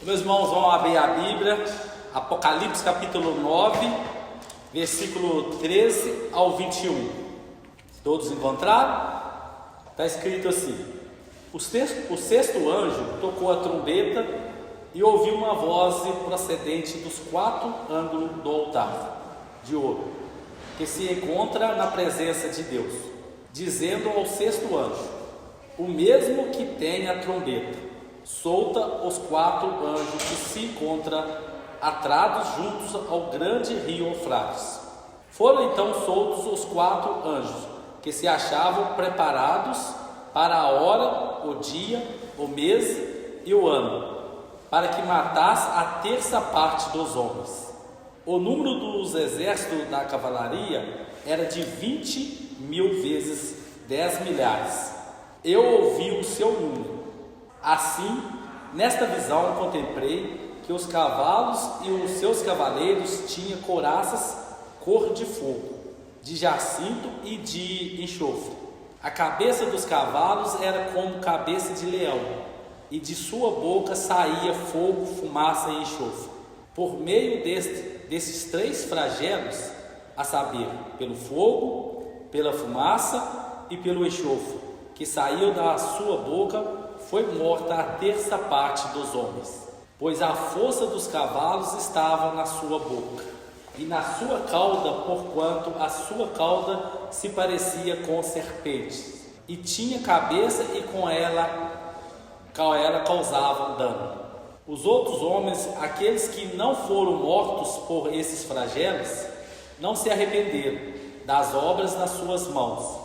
Meus irmãos, vão abrir a Bíblia, Apocalipse capítulo 9, versículo 13 ao 21. Todos encontraram? Está escrito assim: o sexto anjo tocou a trombeta e ouviu uma voz procedente dos quatro ângulos do altar de ouro, que se encontra na presença de Deus, dizendo ao sexto anjo, o mesmo que tem a trombeta: solta os quatro anjos que se encontram atrados juntos ao grande rio Eufrates. Foram então soltos os quatro anjos que se achavam preparados para a hora, o dia, o mês e o ano, para que matasse a terça parte dos homens. O número dos exércitos da cavalaria era de 20.000 vezes 10 milhares. Eu ouvi o seu número. Assim, nesta visão contemplei que os cavalos e os seus cavaleiros tinham couraças cor de fogo, de jacinto e de enxofre. A cabeça dos cavalos era como cabeça de leão, e de sua boca saía fogo, fumaça e enxofre. Por meio desses três flagelos, a saber, pelo fogo, pela fumaça e pelo enxofre, que saiu da sua boca, foi morta a terça parte dos homens, pois a força dos cavalos estava na sua boca, e na sua cauda, porquanto a sua cauda se parecia com serpentes, e tinha cabeça, e com ela causavam dano. Os outros homens, aqueles que não foram mortos por esses flagelos, não se arrependeram das obras das suas mãos,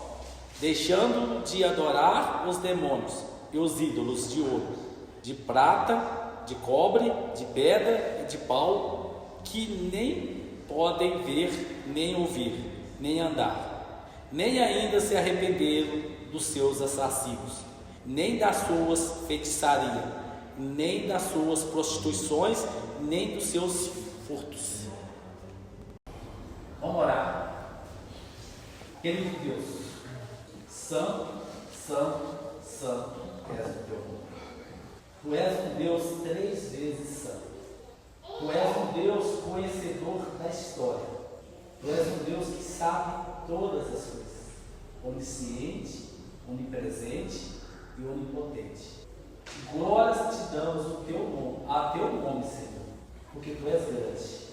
deixando de adorar os demônios e os ídolos de ouro, de prata, de cobre, de pedra e de pau, que nem podem ver, nem ouvir, nem andar, nem ainda se arrependeram dos seus assassinos, nem das suas feitiçarias, nem das suas prostituições, nem dos seus furtos. Vamos orar. Querido Deus, santo, santo, santo és o teu nome. Tu és um Deus 3 vezes santo. Tu és um Deus conhecedor da história. Tu és um Deus que sabe todas as coisas, onisciente, onipresente e onipotente. Glórias te damos a teu nome, Senhor, porque Tu és grande.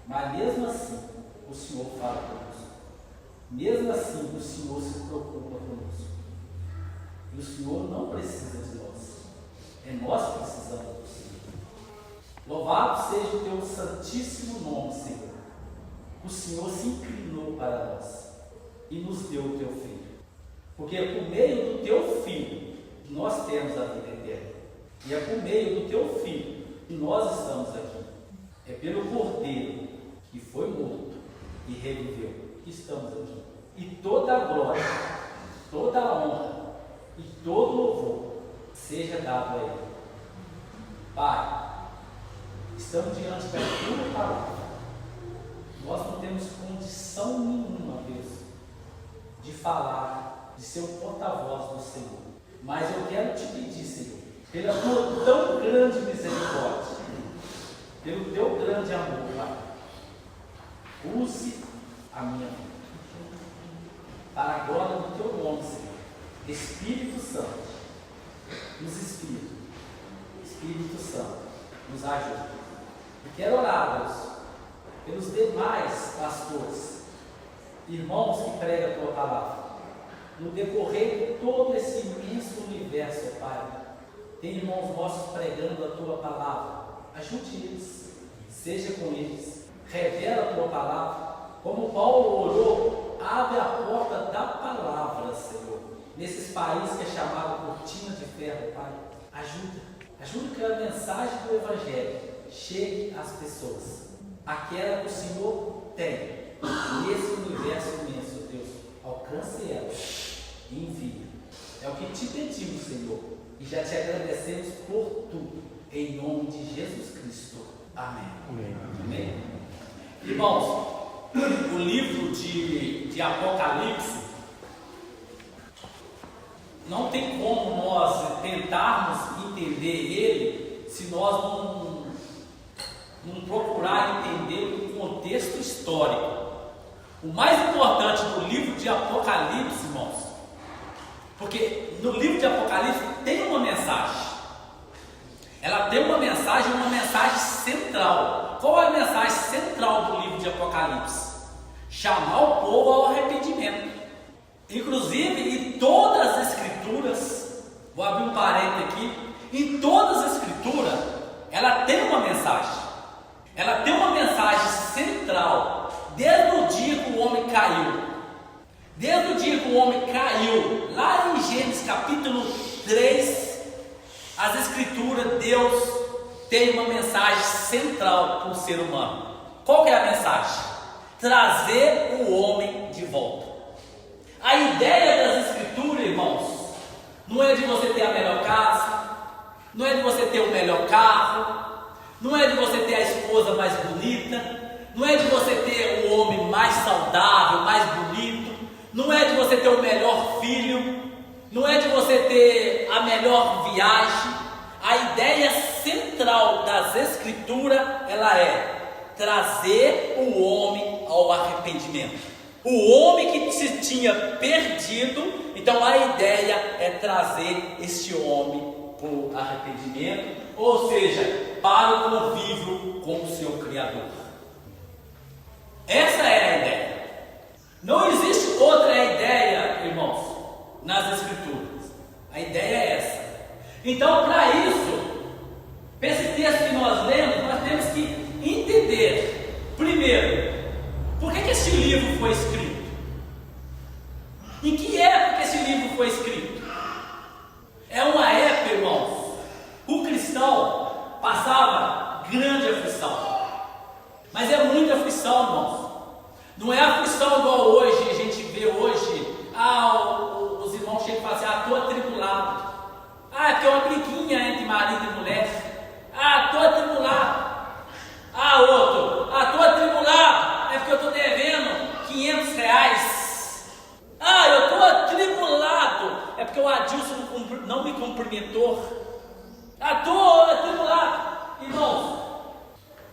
Mas mesmo assim, o Senhor fala conosco. Mesmo assim, o Senhor se preocupa conosco. E o Senhor não precisa de nós. É nós que precisamos do Senhor. Louvado seja o Teu santíssimo nome, Senhor. O Senhor se inclinou para nós e nos deu o Teu Filho. Porque é por meio do Teu Filho que nós temos a vida eterna. E é por meio do Teu Filho que nós estamos aqui. É pelo Cordeiro que foi morto e reviveu que estamos aqui. E toda a glória, toda a honra e todo louvor seja dado a Ele. Pai, estamos diante da Tua palavra. Nós não temos condição nenhuma, Deus, de falar, de ser o porta-voz do Senhor. Mas eu quero te pedir, Senhor, pela Tua tão grande misericórdia, pelo Teu grande amor, Pai, use a minha vida para a glória do Teu nome, Senhor. Espírito Santo, nos inspira. Espírito Santo, nos ajuda. E quero orar, Deus, pelos demais pastores, irmãos que pregam a Tua palavra. No decorrer de todo esse imenso universo, Pai, tem irmãos nossos pregando a Tua palavra. Ajude eles, seja com eles, revela a Tua palavra. Como Paulo orou, abre a porta da palavra, Senhor, nesses países que é chamado cortina de ferro, Pai. Ajuda que a mensagem do Evangelho chegue às pessoas, aquela que o Senhor tem nesse universo imenso, Deus. Alcance elas e envia. É o que te pedimos, Senhor, e já te agradecemos por tudo, em nome de Jesus Cristo. Amém. Amém. Amém. Irmãos, o livro de Apocalipse, não tem como nós tentarmos entender ele se nós não procurar entender o contexto histórico. O mais importante do livro de Apocalipse, irmãos, porque no livro de Apocalipse tem uma mensagem. Ela tem uma mensagem central. Qual é a mensagem central do livro de Apocalipse? Chamar o povo ao arrependimento. Inclusive, em todas as escrituras, vou abrir um parênteses aqui, em todas as escrituras, ela tem uma mensagem. Ela tem uma mensagem central, desde o dia que o homem caiu. Desde o dia que o homem caiu, lá em Gênesis capítulo 3, as escrituras, Deus tem uma mensagem central para o ser humano. Qual que é a mensagem? Trazer o homem de volta. A ideia das escrituras, irmãos, não é de você ter a melhor casa, não é de você ter o melhor carro, não é de você ter a esposa mais bonita, não é de você ter o homem mais saudável, mais bonito, não é de você ter o melhor filho, não é de você ter a melhor viagem. A ideia central das escrituras, ela é trazer o homem ao arrependimento. O homem que se tinha perdido, então a ideia é trazer este homem para o arrependimento, ou seja, para o convívio com o seu Criador. Essa é a ideia. Não existe outra ideia, irmãos, nas escrituras. A ideia é essa. Então, para isso, para esse texto que nós lemos, nós temos que entender, primeiro, por que esse livro foi escrito? Em que época esse livro foi escrito? É uma época, irmãos, o cristão passava grande aflição. Mas é muita aflição, irmãos. Não é aflição igual hoje, a gente vê hoje, os irmãos chegam e falam assim, estou atribulado. Porque é uma briguinha entre marido e mulher. Estou atribulado. Outro, estou atribulado, é porque eu estou devendo R$500. Eu estou atribulado, é porque o Adilson não me cumprimentou. Estou atribulado. Irmãos,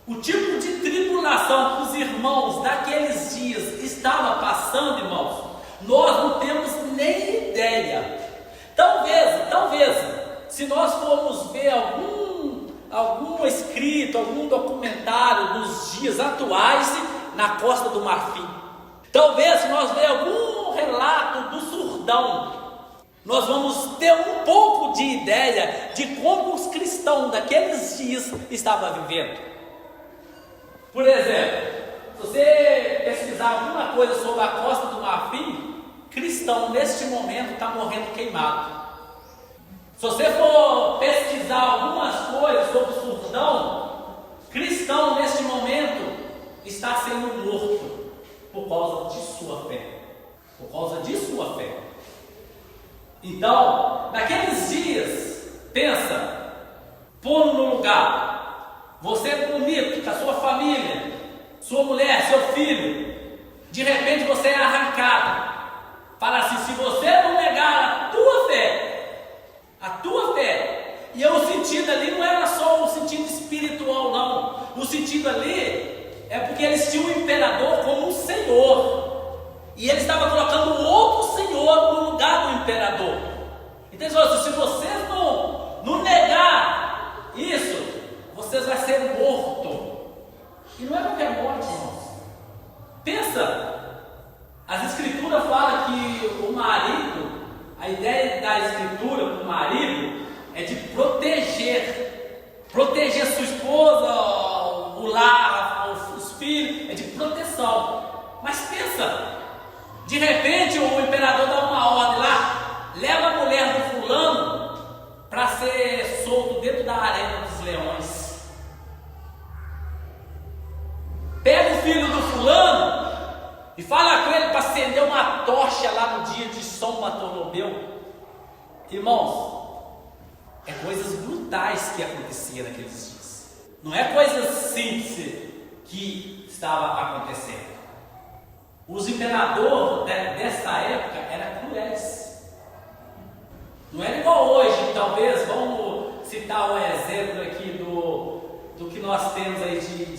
o tipo de tribulação que os irmãos daqueles dias estavam passando, irmãos, nós não temos nem ideia. Talvez, se nós formos ver algum escrito, algum documentário dos dias atuais na Costa do Marfim, talvez se nós ver algum relato do Surdão, nós vamos ter um pouco de ideia de como os cristãos daqueles dias estavam vivendo. Por exemplo, se você pesquisar alguma coisa sobre a Costa do Marfim, cristão neste momento está morrendo queimado. Se você for pesquisar algumas coisas sobre o Surdão, cristão neste momento está sendo morto por causa de sua fé. Por causa de sua fé. Então, naqueles dias, pensa, pondo no lugar, você é bonito com a sua família, sua mulher, seu filho, de repente você é arrancado. Fala assim, se você não negar a tua fé, e o sentido ali não era só o sentido espiritual não, o sentido ali é porque eles tinham o imperador como um senhor, e ele estava colocando outro senhor no lugar do imperador. Então se vocês não negar isso, vocês vão ser mortos. E não é qualquer morte, irmãos. Pensa, as escrituras falam que o marido, a ideia da escritura para o marido é de proteger sua esposa, o lar, os filhos, é de proteção. Mas pensa, de repente o imperador dá uma ordem lá, leva a mulher do fulano para ser solto dentro da arena dos leões. Pega o filho do fulano e fala com ele para acender uma tocha lá no dia de São Bartolomeu. Irmãos, é coisas brutais que aconteciam naqueles dias. Não é coisa simples que estava acontecendo. Os imperadores dessa época eram cruéis. Não era igual hoje, talvez, vamos citar um exemplo aqui do que nós temos aí de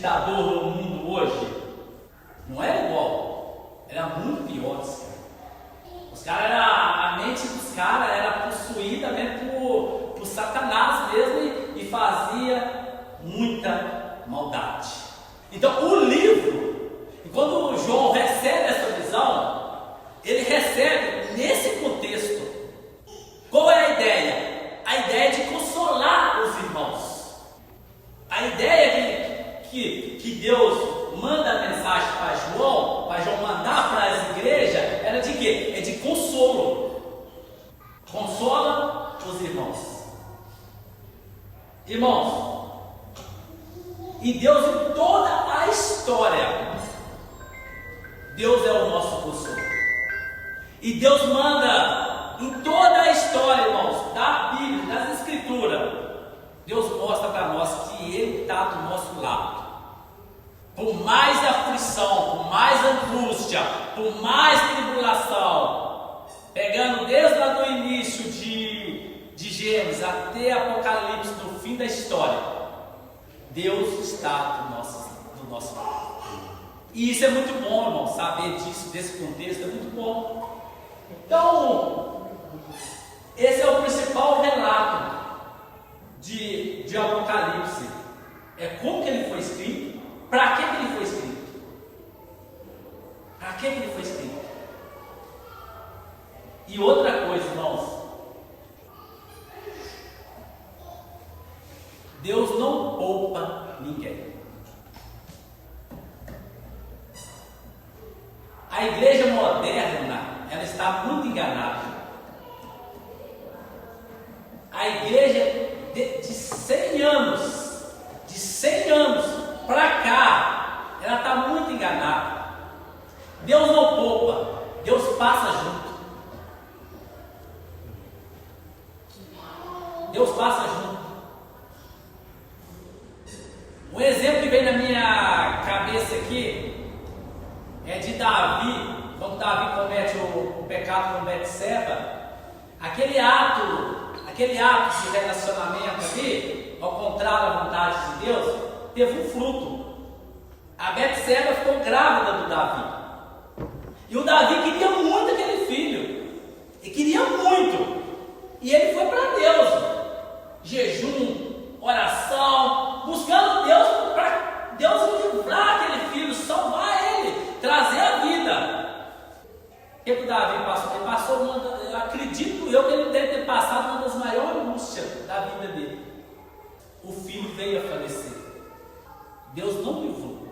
ditador no mundo hoje não era igual, era muito pior. Os caras, a mente dos caras era possuída mesmo por Satanás mesmo e fazia muita maldade. Então o livro, e quando João recebe essa visão, ele recebe nesse contexto. Qual é a ideia? A ideia de consolar os irmãos. A ideia que Deus manda a mensagem para João mandar para as igrejas, era de quê? É de consolo. Consola os irmãos. Irmãos, e Deus em toda a história, Deus é o nosso consolo. E Deus manda em toda a história, irmãos, da Bíblia, das Escrituras, Deus mostra para nós que Ele está do nosso lado. Por mais aflição, por mais angústia, por mais tribulação, pegando desde lá do início de Gênesis até Apocalipse, no fim da história, Deus está do nosso lado. E isso é muito bom, irmão, saber disso, desse contexto, é muito bom. Então, esse é o principal relato de Apocalipse. É como que ele foi escrito, para que ele foi escrito. Para que ele foi escrito. E outra coisa, irmãos, Deus não poupa ninguém. A igreja moderna, ela está muito enganada. A igreja de 100 anos para cá, ela está muito enganada. Deus não poupa, Deus passa junto. Deus passa junto. Um exemplo que vem na minha cabeça aqui é de Davi, quando Davi comete o pecado com Betseba. Aquele ato de relacionamento ali, ao contrário da vontade de Deus, teve um fruto. A Betseba ficou grávida do Davi. E o Davi queria muito aquele filho. E queria muito. E ele foi para Deus. Jejum, oração, buscando Deus para Deus livrar aquele filho, salvar ele, trazer a vida. O que o Davi passou? Ele passou eu acredito que ele deve ter passado uma das maiores angústias da vida dele. O filho veio a falecer. Deus não livrou.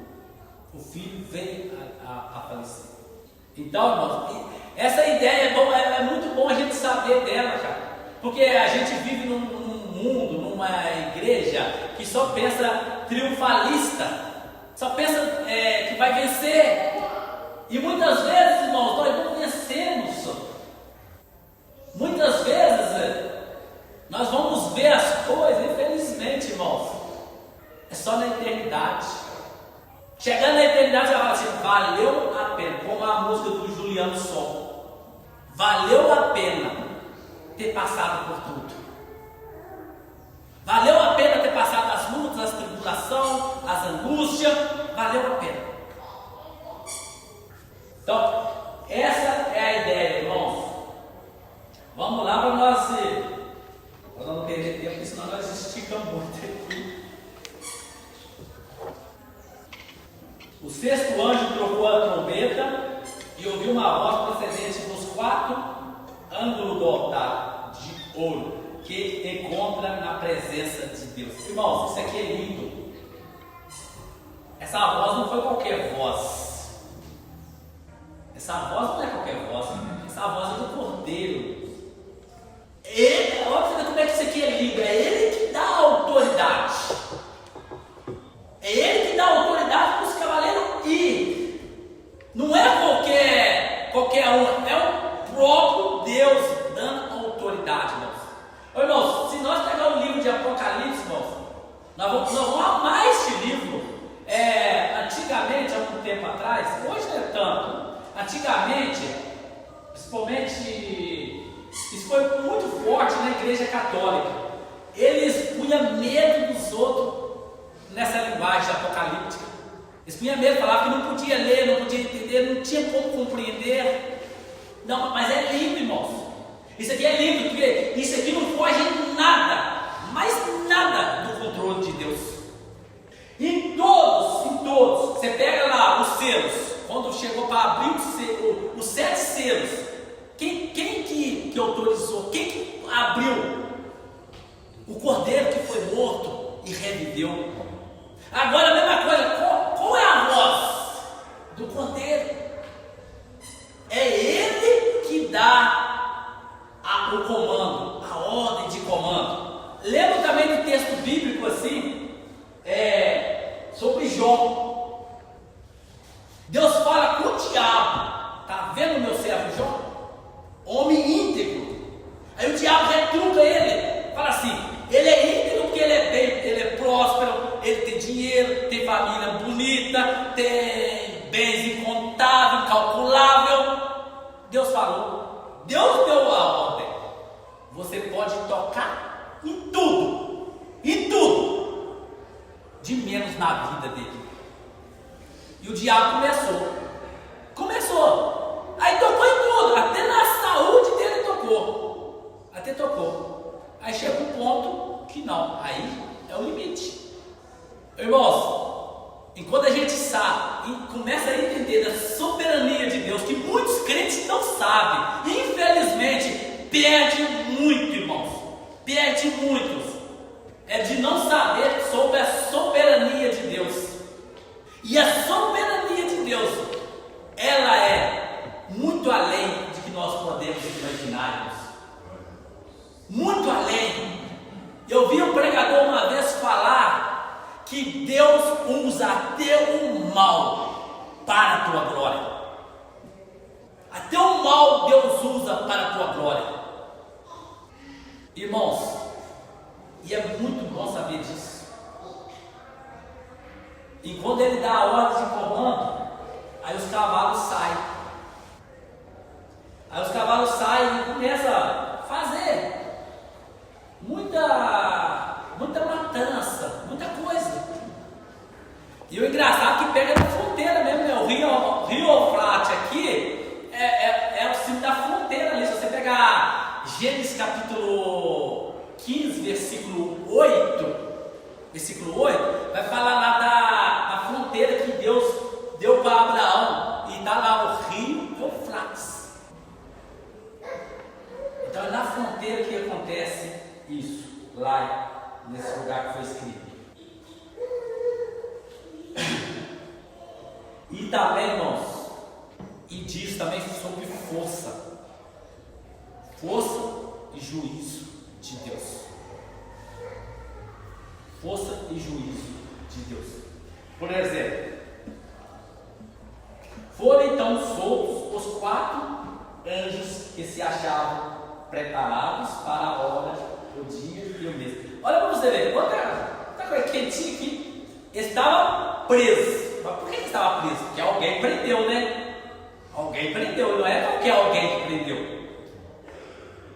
O filho veio a falecer. Então, irmãos, essa ideia é muito bom a gente saber dela, cara. Porque a gente vive num mundo, numa igreja que só pensa triunfalista, só pensa que vai vencer. E muitas vezes, irmãos, nós não vencemos. Muitas vezes nós vamos ver as coisas, infelizmente, irmãos, é só na eternidade. Chegando na eternidade, você vai falar assim: valeu a pena, como a música do Juliano Som, valeu a pena ter passado por tudo. Valeu a pena ter passado as lutas, as tribulações, as angústias, valeu a pena. Então, essa é a ideia, irmãos. Vamos lá para nós não perder tempo, porque senão nós esticamos muito aqui. O sexto anjo tocou a trombeta e ouviu uma voz procedente dos 4 ângulos do altar de ouro, que encontra na presença de Deus. Irmãos, isso aqui é lindo. Essa voz não foi qualquer voz. Essa voz não é qualquer voz. Essa voz é do Cordeiro. Ele, olha como é que isso aqui é lindo. É ele que dá a autoridade. É ele que dá a autoridade para os cavaleiros ir. Não é qualquer um. É o próprio Deus dando autoridade, irmãos. Irmãos, se nós pegarmos o livro de Apocalipse, irmãos, nós vamos amar este livro. Antigamente, há algum tempo atrás, hoje não é tanto. Antigamente, principalmente, isso foi muito forte na igreja católica. Eles punham medo dos outros nessa linguagem apocalíptica. Eles tinham medo, falavam que não podia ler, não podia entender, não tinha como compreender. Não, mas é lindo, irmãos. Isso aqui é lindo, porque isso aqui não foge nada, mas nada do controle de Deus. Em todos, você pega lá os selos, quando chegou para abrir os 7 selos, quem que autorizou? Quem que abriu? O cordeiro que foi morto e reviveu. Agora a mesma coisa, qual é a voz do cordeiro? É ele que dá o comando, a ordem de comando. Lembra também do texto bíblico assim, sobre Jó. Deus fala com o diabo: tá vendo meu servo Jó? Homem íntegro. Aí o diabo retruca ele, fala assim: ele é íntegro porque ele é próspero, ele tem dinheiro, tem família bonita, tem bens incontáveis, incalculável. Deus falou, Deus deu a ordem: você pode tocar em tudo, de menos na vida dele. E o diabo começou, aí tocou em tudo, até na saúde dele tocou, aí chega um ponto que não, aí é o limite. Irmãos, enquanto a gente sabe e começa a entender da soberania de Deus, que muitos crentes não sabem, infelizmente perde muito, irmãos, perde muitos, é de não saber sobre a soberania de Deus. E a soberania de Deus, ela é muito além de que nós podemos imaginar, irmãos. Muito além. Eu vi um pregador uma vez falar que Deus usa até o mal para a tua glória. Até o mal Deus usa para a tua glória. Irmãos, e é muito bom saber disso. E quando ele dá a ordem de comando, aí os cavalos saem. E começam a fazer muita matança, muita coisa. E o engraçado é que pega na fronteira mesmo, né? O Rio Eufrates aqui é o símbolo da fronteira ali. Se você pegar Gênesis capítulo 15, versículo 8, vai falar lá da fronteira que Deus deu para Abraão, e está lá o Rio Eufrates. Então é na fronteira que acontece isso, lá nesse lugar que foi escrito. E também, irmãos, e diz também sobre força e juízo de Deus. Força e juízo de Deus. Por exemplo, foram então soltos os 4 anjos que se achavam preparados para a hora, o dia e o mês. Olha para você ver, outra coisa quentinha aqui. Estava preso. Mas por que ele estava preso? Porque alguém prendeu, né? Alguém prendeu, não é qualquer alguém que prendeu.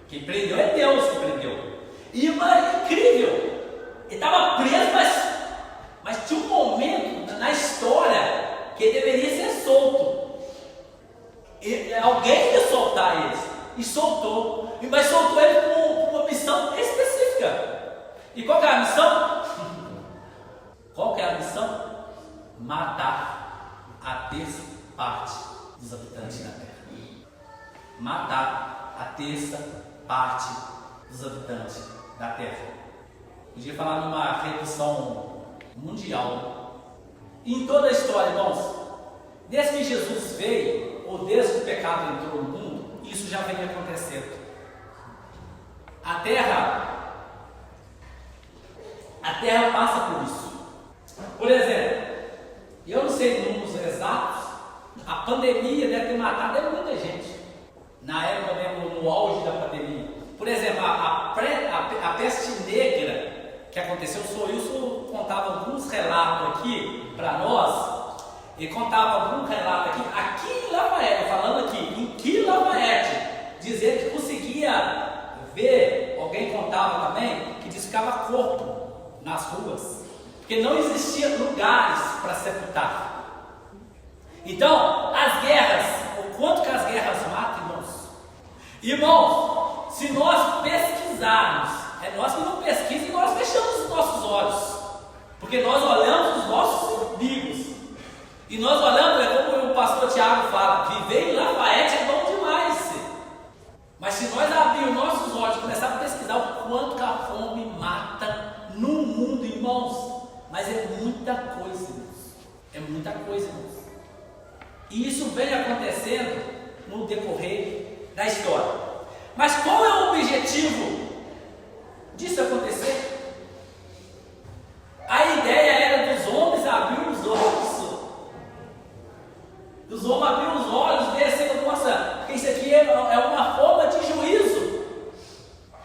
Quem prendeu é Deus que prendeu. E é incrível. Ele estava preso, mas tinha um momento na história que ele deveria ser solto. Alguém ia soltar eles. E soltou. Mas soltou ele com uma missão específica. E qual que é a missão? Qual que é a missão? Matar a terça parte dos habitantes da terra. Matar a terça parte dos habitantes da terra. Podia falar numa redução mundial. E em toda a história, irmãos, desde que Jesus veio, ou desde que o pecado entrou no mundo, isso já vem acontecendo. A terra passa por isso. Por exemplo, eu não sei números exatos, a pandemia deve ter matado muita gente. Na época mesmo, no auge da pandemia. Por exemplo, a peste negra que aconteceu, o Sr. Wilson contava alguns relatos aqui para nós. Ele contava algum relato aqui em Lafayette, falando aqui, em Lafayette, dizendo que conseguia ver, alguém contava também, que diz que ficava corpo nas ruas, porque não existia lugares para sepultar. Então, as guerras, o quanto que as guerras matam, irmãos? Irmãos, se nós pesquisarmos, é nós que não pesquisamos e nós fechamos os nossos olhos, porque nós olhamos os nossos inimigos, e nós olhamos, é como o pastor Tiago fala, viver em Lafayette é bom demais. Mas se nós abrirmos nossos olhos e começarmos a pesquisar o quanto que a fome mata no mundo, irmãos, mas é muita coisa, irmãos. É muita coisa, irmãos. E isso vem acontecendo no decorrer da história. Mas qual é o objetivo disso acontecer? A ideia era dos homens abrir os olhos. Dos homens abrir os olhos, descendo, nossa, porque isso aqui é uma forma de juízo.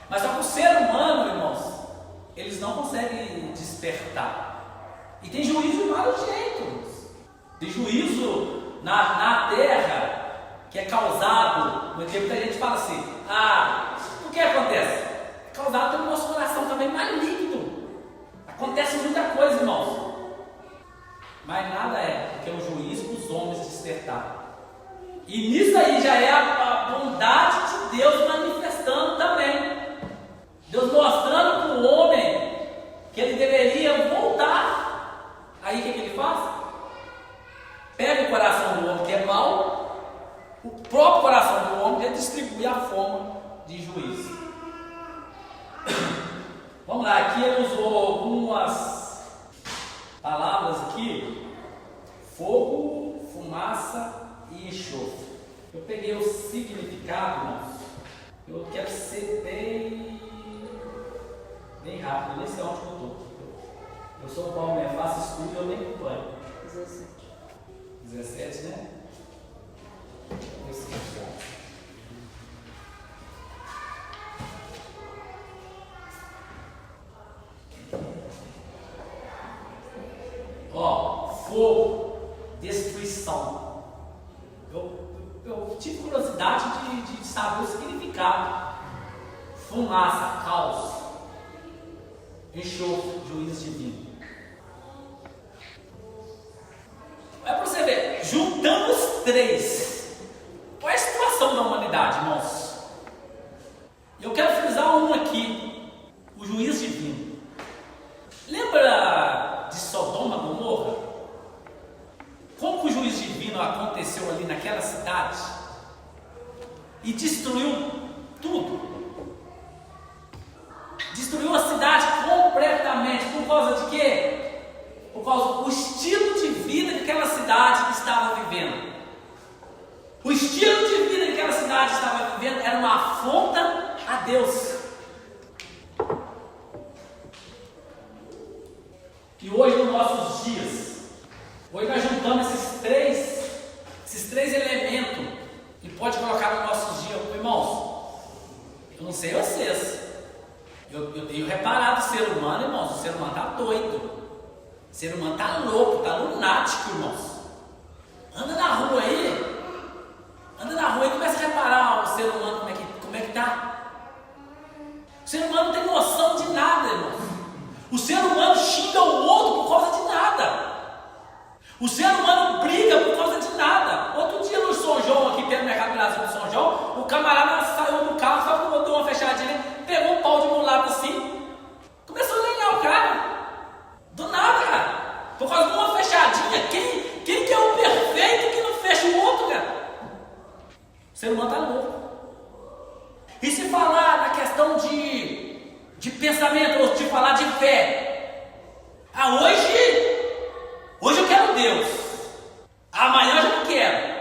Mas só que o ser humano, irmãos, eles não conseguem despertar. E tem juízo de vários jeitos. Tem juízo na terra, que é causado, no tempo que a gente fala assim, o que acontece? É causado pelo nosso coração também maligno. Acontece muita coisa, irmãos. Mas nada é, porque é o juízo dos homens despertar. E nisso aí já é a bondade de Deus manifestando também. Deus mostrando para o homem que ele deveria voltar. Aí o que ele faz? Pega o coração do homem que é mau, o próprio coração do homem já distribui a forma de juízo. Vamos lá, aqui ele usou algumas palavras aqui: fogo, fumaça e enxofre. Eu peguei o significado, irmãos. Eu quero ser bem rápido, nem sei onde eu estou. Eu sou o Paulo, faço estudo e eu nem acompanho. 17, né? Fogo, destruição. Eu tive curiosidade de saber o significado. Fumaça, caos. Enxofre, juízo divino. É para você ver, juntamos três. Qual é a situação da humanidade, irmãos? Eu quero frisar um aqui: o juízo divino. Lembra de Sodoma e Gomorra? Como que o juízo divino aconteceu ali naquela cidade e destruiu tudo? Destruiu a cidade completamente. Por causa de quê? Por causa do estilo de vida que aquela cidade estava vivendo. O estilo de vida que aquela cidade estava vivendo era uma afronta a Deus. E hoje, nos nossos dias, hoje nós juntamos esses três elementos e pode colocar nos nossos dias. Irmãos, eu não sei vocês, eu tenho reparado o ser humano, irmãos. O ser humano está doido, o ser humano está louco, está lunático, irmãos. Anda na rua e começa a reparar o ser humano como é que está. O ser humano não tem noção de nada, irmãos. O ser humano xinga o outro por causa de nada. O ser humano briga por causa de nada. Outro dia no São João, aqui perto do Mercado Brasil de São João, o camarada saiu do carro, só que deu uma fechadinha, pegou um pau de mulato assim, começou a lenhar o cara. Do nada, cara. Por causa de uma fechadinha. Quem que é o perfeito que não fecha o outro, cara? O ser humano está louco. E se falar na questão de pensamento, ou se falar de fé, hoje eu quero Deus, amanhã eu já não quero.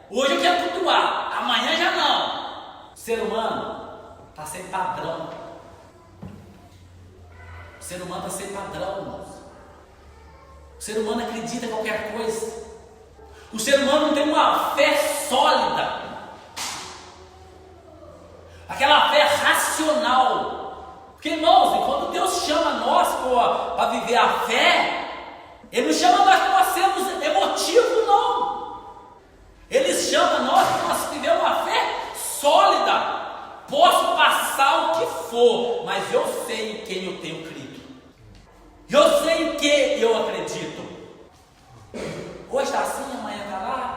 Hoje eu quero cultuar, amanhã já não. O ser humano está sem padrão. O ser humano está sem padrão, irmãos. O ser humano acredita em qualquer coisa. O ser humano não tem uma fé sólida, aquela fé racional. Porque, irmãos, quando Deus chama nós para viver a fé, Ele não chama nós para nós sermos emotivos, não. Ele chama nós para nós viver uma fé sólida. Posso passar o que for, mas eu sei em quem eu tenho crido. Eu sei em que eu acredito. Hoje está assim, amanhã está lá.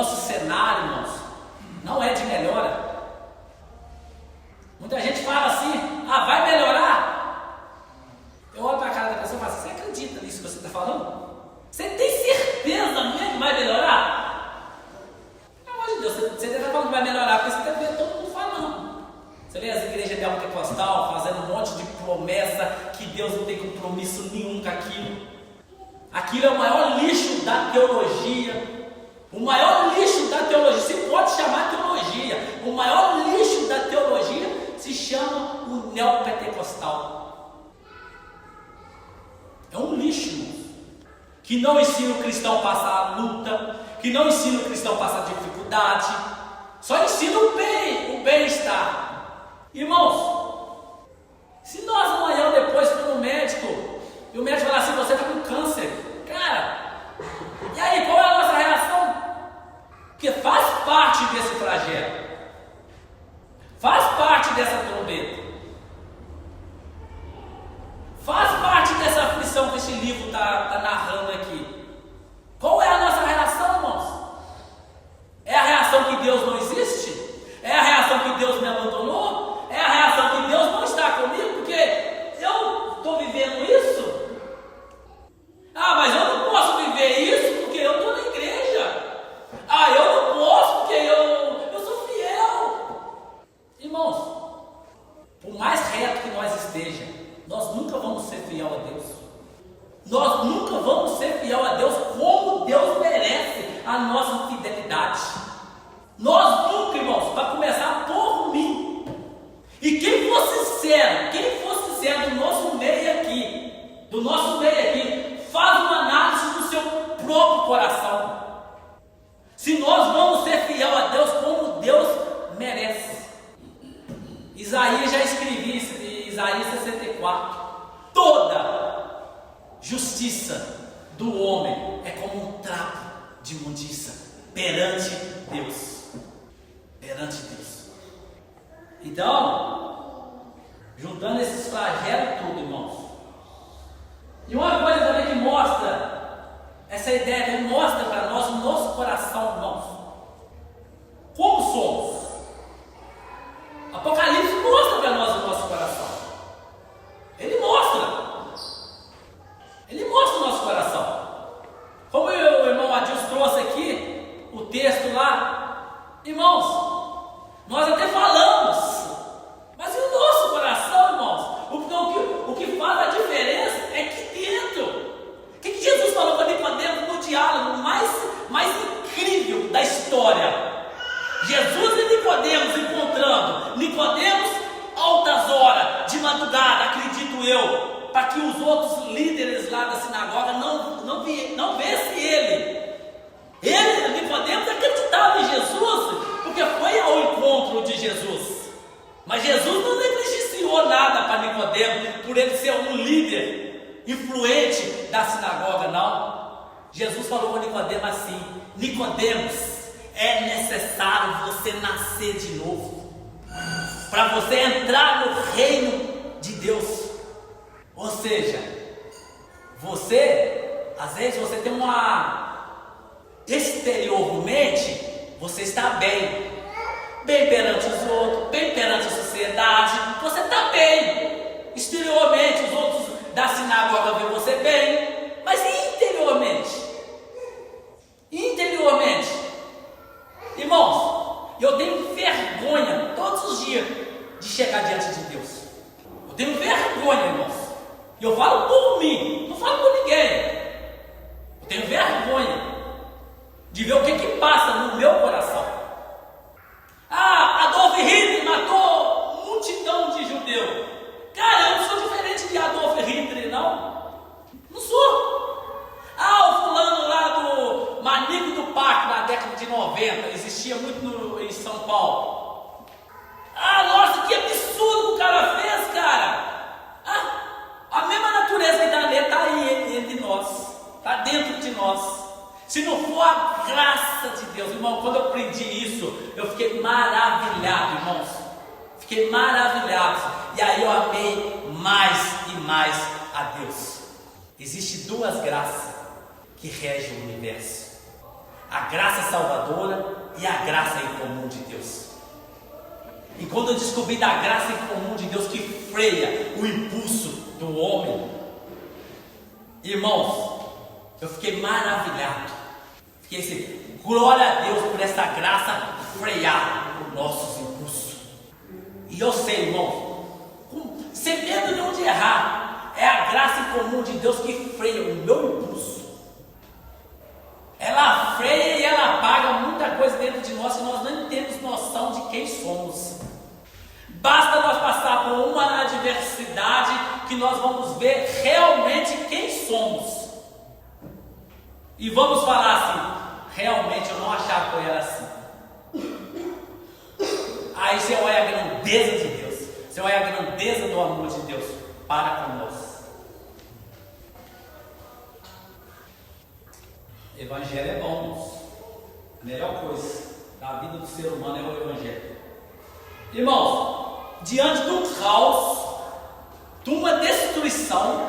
nosso cenário, irmãos, não é de melhora. Muita gente fala assim, vai melhorar. Eu olho para a cara da pessoa e falo assim, você acredita nisso que você está falando? Você tem certeza mesmo que vai melhorar? Pelo amor de Deus, você deve estar falando que vai melhorar, porque você deve ver todo mundo falando. Você vê as igrejas neopentecostal fazendo um monte de promessa que Deus não tem compromisso nenhum com aquilo. Aquilo é o maior lixo da teologia. O maior lixo da teologia, se pode chamar teologia, o maior lixo da teologia se chama o neopentecostal. É um lixo que não ensina o cristão a passar a luta, que não ensina o cristão a passar dificuldade, só ensina o bem-estar. Irmãos, se nós amanhã ou depois for no médico e o médico falar assim, você está com câncer, cara, e aí qual é a nossa reação? Porque faz parte desse flagelo, faz parte dessa trombeta, faz parte dessa aflição que esse livro está narrando aqui. Qual é a nossa reação, irmãos? É a reação que Deus não existe? É a reação que Deus me abandonou? É a reação que Deus não está comigo porque eu estou vivendo isso? Mas eu não posso viver isso porque eu estou na igreja. Eu não posso porque eu sou fiel. Irmãos, por mais reto que nós estejamos, nós nunca vamos ser fiel a Deus. Nós nunca vamos ser fiel a Deus como Deus merece a nossa fidelidade. Nós nunca, irmãos, para começar por mim. E quem fosse sincero do nosso meio aqui, faz uma análise do seu próprio coração. Se nós vamos ser fiel a Deus como Deus merece. Isaías já escreveu isso, em Isaías 64. Toda justiça do homem é como um trapo de imundícia perante Deus. Perante Deus. Então, juntando esses flagelos tudo, irmãos. E uma coisa também que mostra essa ideia, mostra para nós o nosso coração, irmãos. Como somos? Apocalipse mostra para nós o nosso coração. Ele mostra o nosso coração. Como o irmão Adilson trouxe aqui o texto lá, irmãos, nós até falamos, mas e o nosso coração, irmãos? O que faz a diferença é aqui dentro. O que Jesus falou para Nicodemos no diálogo mais incrível da história? Jesus e Nicodemos encontrando. Nicodemos, altas horas, de madrugada, acredito eu, para que os outros líderes lá da sinagoga não vissem ele. Nicodemos, acreditava em Jesus, porque foi ao encontro de Jesus. Mas Jesus não negligenciou nada para Nicodemos, por ele ser um líder influente da sinagoga, não. Jesus falou para Nicodemos assim: Nicodemos, é necessário você nascer de novo, para você entrar no reino de Deus. Ou seja, às vezes você tem exteriormente, você está bem perante os outros, bem perante a sociedade, você está bem. Exteriormente, os outros da sinagoga veem você bem, mas interiormente, irmãos, eu tenho vergonha todos os dias de chegar diante de Deus. Eu tenho vergonha, irmãos. E eu falo por mim, não falo por ninguém. Eu tenho vergonha de ver o que passa no meu coração. Adolf Hitler matou multidão de judeus. Cara, eu não sou diferente de Adolf Hitler, não. Não sou. O fulano lá do Maníaco do Parque, na década de 90, existia muito em São Paulo. Nossa, que absurdo que o cara fez, cara. A mesma natureza que está nele está aí entre nós, está dentro de nós. Se não for a graça de Deus, irmão, quando eu aprendi isso, eu fiquei maravilhado, irmãos. Fiquei maravilhado. E aí eu amei mais e mais a Deus. Existem duas graças que regem o universo. a graça salvadora e a graça incomum de Deus. E quando eu descobri da graça incomum de Deus que freia o impulso do homem, irmãos, eu fiquei maravilhado. Fiquei assim, glória a Deus por essa graça frear os nossos impulsos. E eu sei, irmãos, sem medo nenhum de errar, é a graça incomum de Deus que freia o meu impulso. Ela freia e ela apaga muita coisa dentro de nós que nós não temos noção de quem somos. Basta nós passar por uma adversidade que nós vamos ver realmente quem somos. E vamos falar assim, realmente eu não achava que eu era assim. Aí você olha a grandeza de Deus, você olha a grandeza do amor de Deus para conosco. Evangelho é bom, irmãos. A melhor coisa da vida do ser humano é o Evangelho. Irmãos, diante do caos, de uma destruição,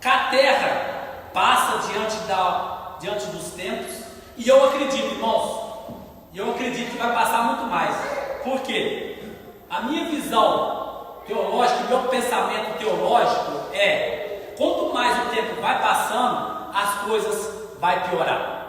que a terra passa diante dos tempos, e eu acredito, irmãos, que vai passar muito mais. Por quê? A minha visão teológica, o meu pensamento teológico é: quanto mais o tempo vai passando, as coisas vai piorar.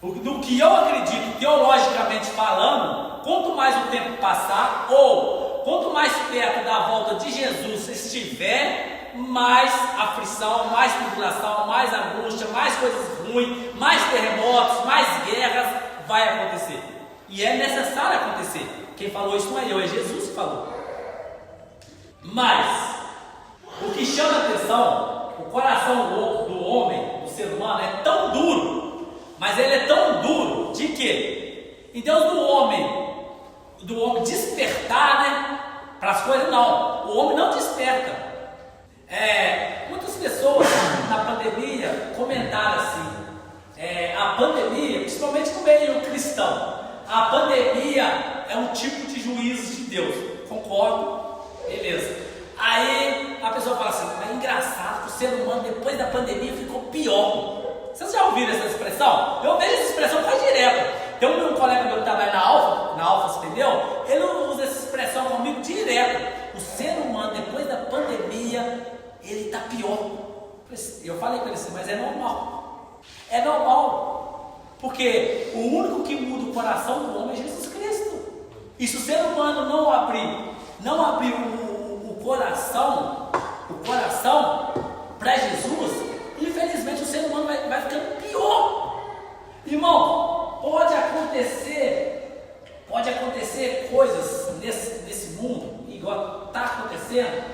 Do que eu acredito teologicamente falando, quanto mais o tempo passar, ou quanto mais perto da volta de Jesus estiver, mais aflição, mais tribulação, mais angústia, mais coisas ruins, mais terremotos, mais guerras vai acontecer. E é necessário acontecer. Quem falou isso não é eu, é Jesus que falou. Mas o que chama a atenção, o coração do homem, do ser humano, é tão duro, mas ele é tão duro de que, em Deus do homem despertar, né, para as coisas, não, o homem não desperta. Muitas pessoas na pandemia comentaram assim, a pandemia, principalmente no meio cristão, a pandemia é um tipo de juízo de Deus. Concordo? Beleza. Aí a pessoa fala assim, é engraçado que o ser humano depois da pandemia ficou pior. Vocês já ouviram essa expressão? Eu vejo essa expressão quase direto. Tem um colega meu que trabalha na Alfa, entendeu? Ele usa essa expressão comigo direto. O ser humano depois da pandemia, ele está pior. Eu falei para ele assim, mas é normal. É normal. Porque o único que muda o coração do homem é Jesus Cristo. E se o ser humano não abrir o coração para Jesus, infelizmente o ser humano vai ficando pior. Irmão, pode acontecer coisas nesse mundo, igual está acontecendo,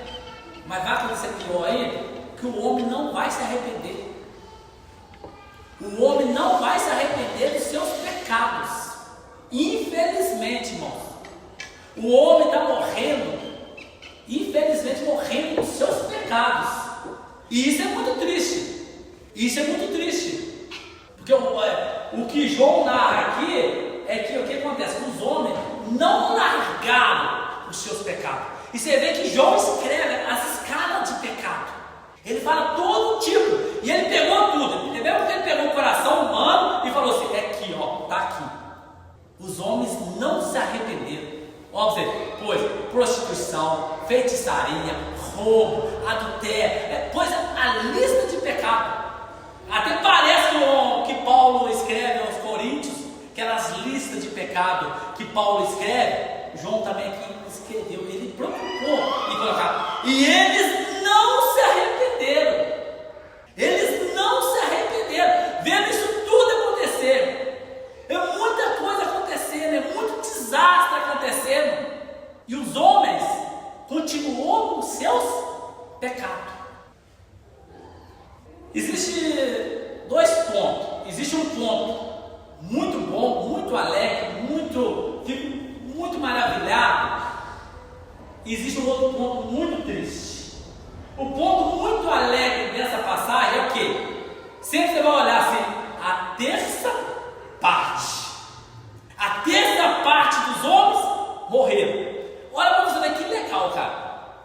mas vai acontecer pior ainda, que o homem não vai se arrepender. O homem não vai se arrepender dos seus pecados. Infelizmente, irmãos, o homem está morrendo, infelizmente morrendo dos seus pecados. E isso é muito triste. Isso é muito triste. Porque o que João narra aqui é que o que acontece? Os homens não largaram os seus pecados. E você vê que João escreve as escalas de pecado. Ele fala todo tipo. E ele pegou tudo. Entendeu? Porque ele pegou o coração humano e falou assim: é aqui, ó, tá aqui. Os homens não se arrependeram. Ó, você, pois, prostituição, feitiçaria, roubo, adultério, pois a lista de pecado. Até parece que Paulo escreve aos Coríntios, aquelas listas de pecado que Paulo escreve, João também aqui escreveu, ele preocupou em colocar. E eles não se arrependeram. Eles não se arrependeram, vendo isso tudo acontecer. É muita coisa acontecendo, é muito desastre acontecendo. E os homens continuam com seus pecados. Existe dois pontos. Existe um ponto muito bom, muito alegre, fico muito maravilhado. Existe um outro ponto muito triste. O ponto muito alegre dessa passagem é o quê? Sempre você vai olhar assim, a terça parte. A terça parte dos homens morreram. Olha para você ver que legal, cara.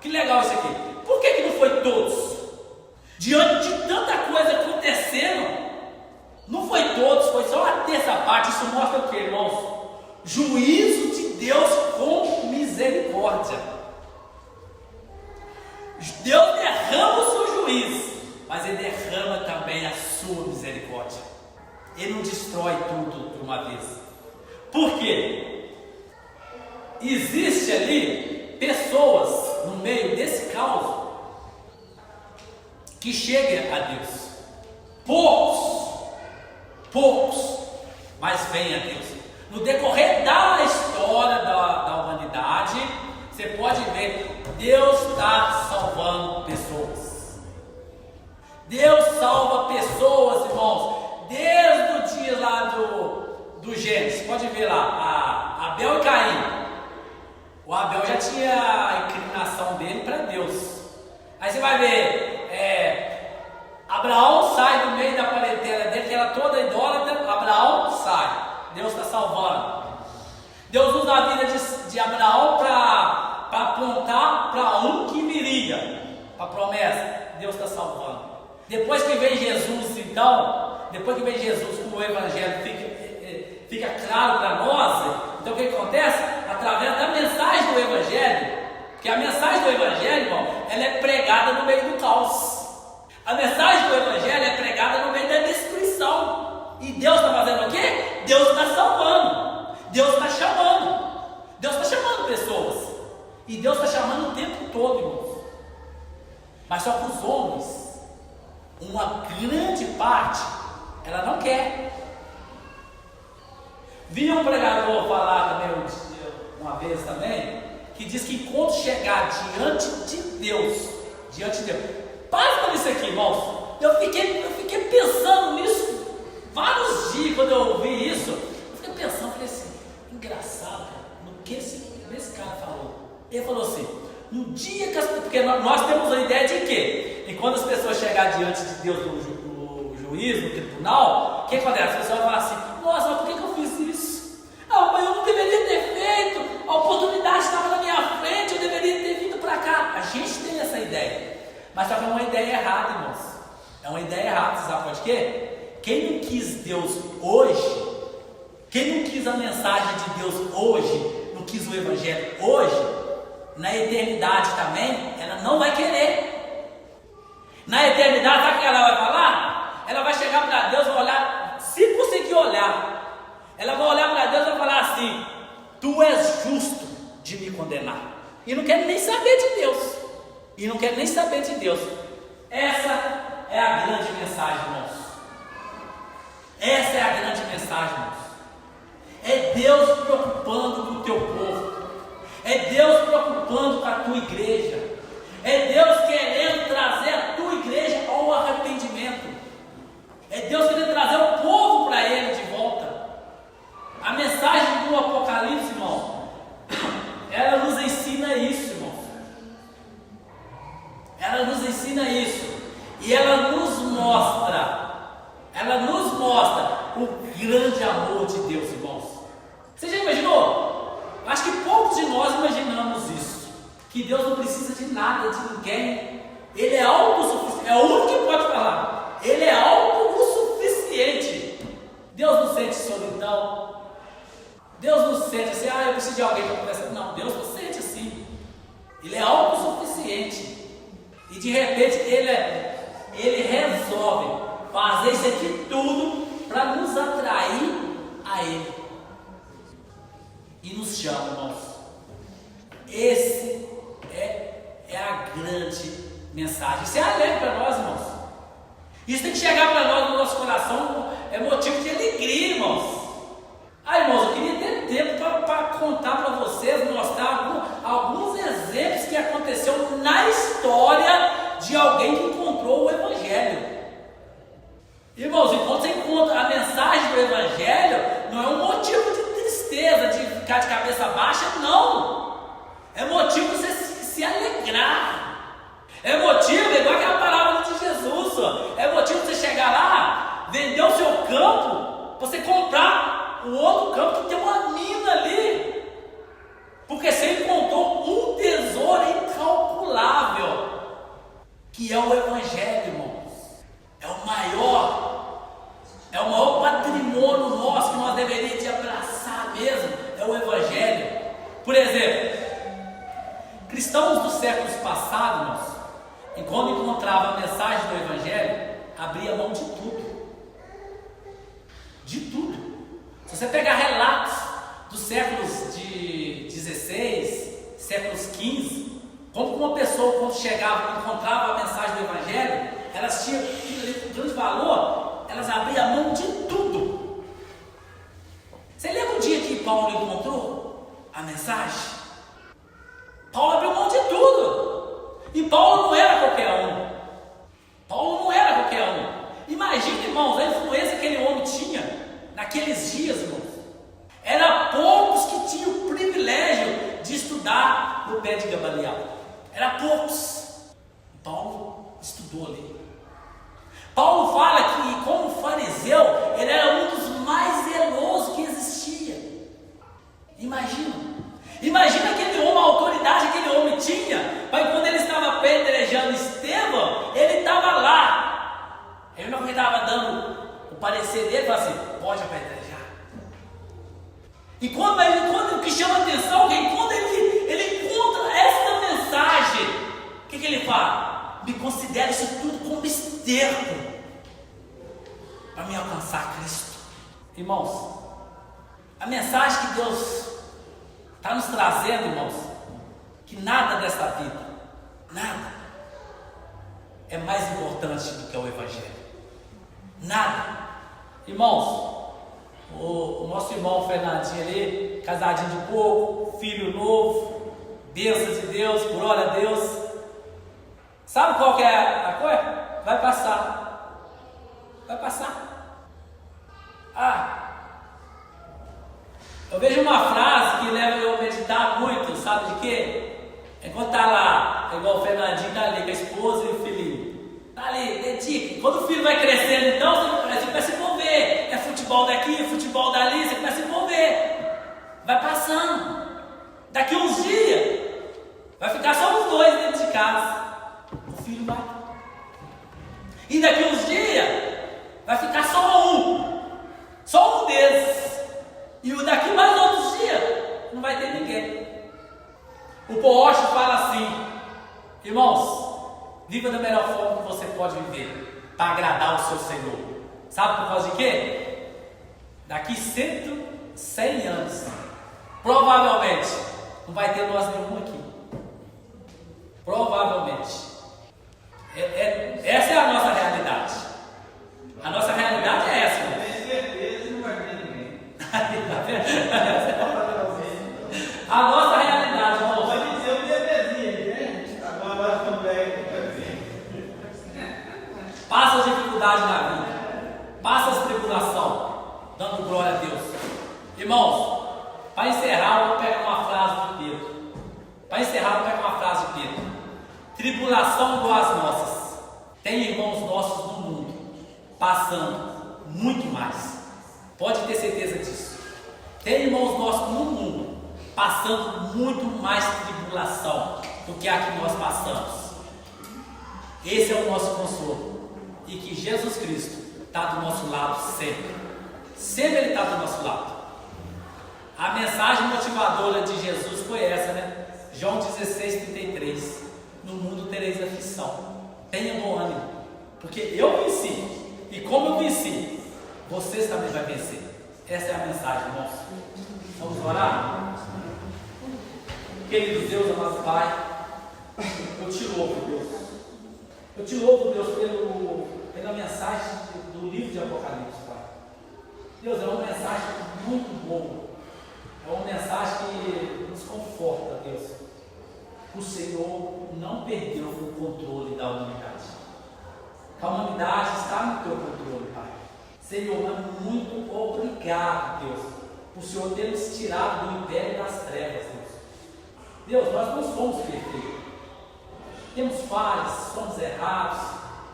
Que legal isso aqui. Por que não foi todos? Diante de tanta coisa acontecendo, Isso mostra o que, irmãos? Juízo de Deus com misericórdia. Deus derrama o seu juízo, mas Ele derrama também a sua misericórdia. Ele não destrói tudo de uma vez. Por quê? Existe ali pessoas no meio desse caos que chegam a Deus. Poucos, mas vêm a Deus. No decorrer da história da humanidade, você pode ver, Deus está salvando pessoas. Deus salva pessoas, irmãos, desde o dia lá do Gênesis. Pode ver lá, Abel e Caim. O Abel já tinha a inclinação dele para Deus. Aí você vai ver, Abraão sai do meio da parentela dele, que era toda idólatra. Abraão sai, Deus está salvando. Deus usa a vida de Abraão para apontar para um que viria, para a promessa. Deus está salvando. Depois que vem Jesus, então, com o Evangelho fica claro para nós. Então o que acontece? Através da mensagem do Evangelho, porque a mensagem do Evangelho, irmão, ela é pregada no meio do caos. A mensagem do Evangelho é pregada no meio da destruição. E Deus está fazendo o quê? Deus está salvando. Deus está chamando. Deus está chamando pessoas. E Deus está chamando o tempo todo, irmãos. Mas só que os homens, uma grande parte, ela não quer. Vi um pregador falar também uma vez também, que diz que quando chegar diante de Deus, pasma nisso aqui, irmãos. Eu fiquei pensando nisso vários dias quando eu ouvi isso. Eu fiquei pensando, falei assim, engraçado, cara, no que esse cara falou. Ele falou assim, no dia que porque nós temos a ideia de que, e quando as pessoas chegarem diante de Deus no juízo, no tribunal, o que acontece? As pessoas falam assim, nossa, mas por que eu fiz isso? Mas eu não deveria ter feito, a oportunidade estava na minha frente, eu deveria ter vindo para cá. A gente tem essa ideia, mas só que é uma ideia errada, irmãos. É uma ideia errada, sabe por quê? Quem não quis Deus hoje, quem não quis a mensagem de Deus hoje, não quis o Evangelho hoje, na eternidade também, ela não vai querer. Na eternidade, sabe o que ela vai falar? Ela vai chegar para Deus e vai olhar, se conseguir olhar, ela vai olhar para Deus e vai falar assim, tu és justo de me condenar. E não quer nem saber de Deus. Essa é a grande mensagem, irmãos. Essa é a grande mensagem, irmãos. É Deus preocupando com o teu povo. É Deus preocupando com a tua igreja. É Deus querendo trazer a tua igreja ao arrependimento. É Deus querendo trazer o povo para Ele de volta. A mensagem do Apocalipse, irmão, ela nos ensina isso, irmão. Ela nos ensina isso. E ela nos mostra o grande amor de Deus, irmãos. Você já imaginou? Acho que poucos de nós imaginamos isso. Que Deus não precisa de nada, de ninguém. Ele é autossuficiente. É o único que pode falar. Ele é autossuficiente. Deus não sente solidão. Deus não sente assim, eu preciso de alguém para conversar. Não, Deus não sente assim. Ele é autossuficiente. E de repente ele resolve fazer isso aqui tudo para nos atrair a Ele. E nos chama, irmãos. Esse é a grande mensagem. Isso é alegre para nós, irmãos. Isso tem que chegar para nós no nosso coração. É motivo de alegria, irmãos. Irmãos, eu queria ter tempo para contar para vocês, mostrar alguns exemplos que aconteceu na história de alguém que encontrou o Evangelho. Irmãos, enquanto você encontra a mensagem do Evangelho, não é um motivo de tristeza, de ficar de cabeça baixa, não. É motivo de você se alegrar. É motivo, igual aquela palavra de Jesus, é motivo de você chegar lá, vender o seu campo, você comprar o outro campo que tem uma mina ali. Porque você encontrou um tesouro incalculável, que é o Evangelho, irmãos. É o maior patrimônio nosso que nós deveríamos você pegar relatos dos séculos de 16, séculos 15, como uma pessoa, quando chegava, encontrava a mensagem do Evangelho, elas tinham um grande valor, elas abriam a mão de tudo. Você lembra o dia que Paulo encontrou a mensagem? Paulo abriu mão de tudo. E Paulo não era qualquer um. Paulo não era qualquer um. Imagina, irmãos, a influência que aquele homem tinha naqueles dias, irmãos. Era poucos que tinham o privilégio de estudar no pé de Gamaliel. Era poucos. Paulo estudou ali. Paulo fala que, como fariseu, ele era um dos mais zelosos que existia. Imagina aquele homem, a autoridade que aquele homem tinha, mas quando ele estava apedrejando Estevão, ele estava lá. Ele não estava dando o parecer dele, falou assim: pode apedrejar. E quando o que chama a atenção, que quando ele encontra essa mensagem, o que ele fala? Me considera isso tudo como esterco para me alcançar Cristo. Irmãos, a mensagem que Deus está nos trazendo, irmãos, que nada dessa vida, nada, é mais importante do que o Evangelho. Nada. Irmãos, o nosso irmão Fernandinho ali, casadinho de pouco, filho novo, bênção de Deus, glória a Deus. Sabe qual que é a coisa? Vai passar. Vai passar. Eu vejo uma frase que leva eu a meditar muito, sabe de quê? Enquanto tá lá, é igual o Fernandinho tá ali com a esposa e o filhinho. Tá ali, dedica. Quando o filho vai crescendo, então, você começa a se envolver. É futebol daqui, é futebol dali, você começa a se envolver. Vai passando. Daqui uns dias, vai ficar só os dois dentro de casa. O filho vai. E daqui uns dias, vai ficar só um deles. E daqui mais outros dias, não vai ter ninguém. O Porsche fala assim: irmãos, viva da melhor forma que você pode viver, para agradar o seu Senhor. Sabe por causa de quê? Daqui 100 anos, provavelmente, não vai ter nós nenhum aqui. Provavelmente. Essa é a nossa realidade. A nossa realidade é essa. Tenho certeza que não vai ter ninguém. A nossa realidade, irmão. Pode dizer um bebezinho, né? Agora também. Passa as dificuldades na vida, passa as tribulações, dando glória a Deus. Irmãos, para encerrar, eu vou pegar uma frase de Pedro. Tribulação igual às nossas. Tem irmãos nossos no mundo passando muito mais. Pode ter certeza disso. Tem irmãos nossos no mundo passando muito mais tribulação do que a que nós passamos. Esse é o nosso consolo. E que Jesus Cristo está do nosso lado sempre. Sempre Ele está do nosso lado. A mensagem motivadora de Jesus foi essa, né? João 16:33. No mundo tereis aflição. Tenha bom ânimo, porque eu venci. E como eu venci, vocês também vão vencer. Essa é a mensagem, irmãos. Vamos orar? Querido Deus, amado Pai, eu te louvo, Deus. Eu te louvo, Deus, pela mensagem do livro de Apocalipse, Pai. Deus, é uma mensagem muito boa. É uma mensagem que nos conforta, Deus. O Senhor não perdeu o controle da humanidade. A humanidade está no teu controle, Pai. Senhor, muito obrigado, Deus, por o Senhor ter nos tirado do império das trevas, Deus. Deus, nós não somos perfeitos. Temos falhas, somos errados,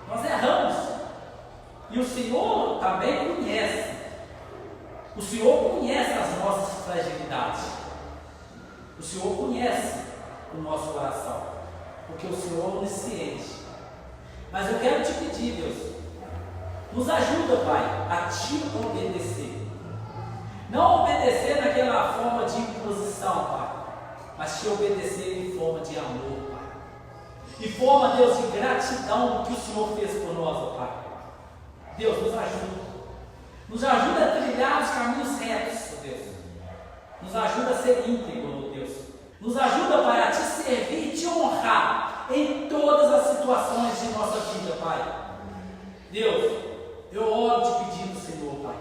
nós erramos. E o Senhor também conhece. O Senhor conhece as nossas fragilidades. O Senhor conhece o nosso coração, porque o Senhor é onisciente. Mas eu quero te pedir, Deus, nos ajuda, Pai, a te obedecer. Não obedecer naquela forma de imposição, Pai, mas te obedecer em forma de amor, Pai. Em forma, Deus, de gratidão do que o Senhor fez por nós, ó Pai. Deus, nos ajuda. Nos ajuda a trilhar os caminhos retos. Nos ajuda a ser íntegro, Deus. Nos ajuda, Pai, a te servir e te honrar em todas as situações de nossa vida, Pai. Deus, eu oro te pedindo, Senhor, Pai.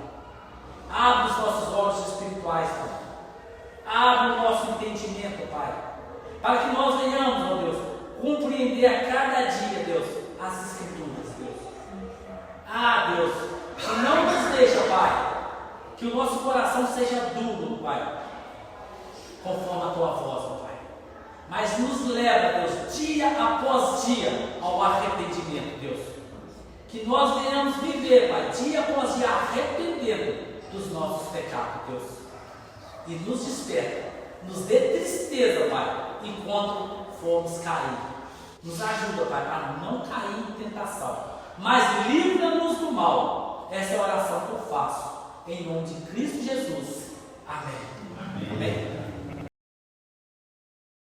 Abre os nossos olhos espirituais, Pai. Abre o nosso entendimento, Pai. Para que nós venhamos, ó Deus, compreender a cada dia, Deus, as Escrituras, Deus. Ah, Deus, que não nos deixa, Pai, que o nosso coração seja duro, Pai, conforme a Tua voz, ó Pai. Mas nos leva, Deus, dia após dia, ao arrependimento, Deus. Que nós venhamos viver, Pai, dia após dia, arrependendo dos nossos pecados, Deus. E nos desperta, nos dê tristeza, Pai, enquanto formos cair. Nos ajuda, Pai, para não cair em tentação. Mas livra-nos do mal. Essa é a oração que eu faço. Em nome de Cristo Jesus. Amém. Amém. Amém.